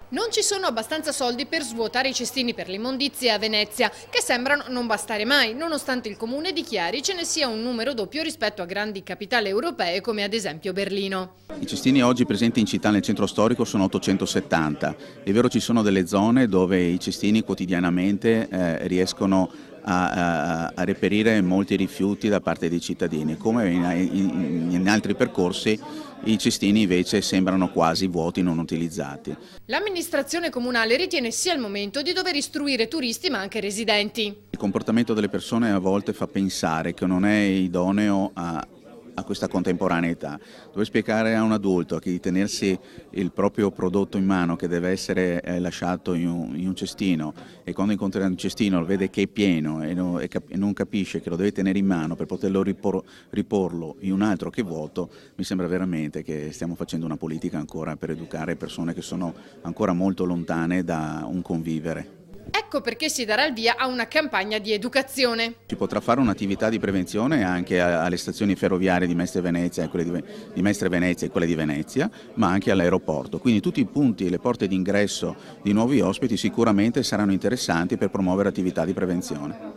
Non ci sono abbastanza soldi per svuotare i cestini per l'immondizie a Venezia, che sembrano non bastare mai, nonostante il comune dichiari ce ne sia un numero doppio rispetto a grandi capitali europee come ad esempio Berlino. I cestini oggi presenti in città nel centro storico sono 870. È vero, ci sono delle zone dove i cestini quotidianamente riescono a reperire molti rifiuti da parte dei cittadini, come in altri percorsi i cestini invece sembrano quasi vuoti, non utilizzati. L'amministrazione comunale ritiene sia il momento di dover istruire turisti ma anche residenti. Il comportamento delle persone a volte fa pensare che non è idoneo a questa contemporaneità. Dove spiegare a un adulto che di tenersi il proprio prodotto in mano, che deve essere lasciato in un cestino, e quando incontra un cestino lo vede che è pieno e non capisce che lo deve tenere in mano per poterlo riporlo in un altro che è vuoto, mi sembra veramente che stiamo facendo una politica ancora per educare persone che sono ancora molto lontane da un convivere. Ecco perché si darà il via a una campagna di educazione. Si potrà fare un'attività di prevenzione anche alle stazioni ferroviarie di Mestre Venezia e quelle di Venezia, ma anche all'aeroporto. Quindi tutti i punti e le porte d'ingresso di nuovi ospiti sicuramente saranno interessanti per promuovere attività di prevenzione.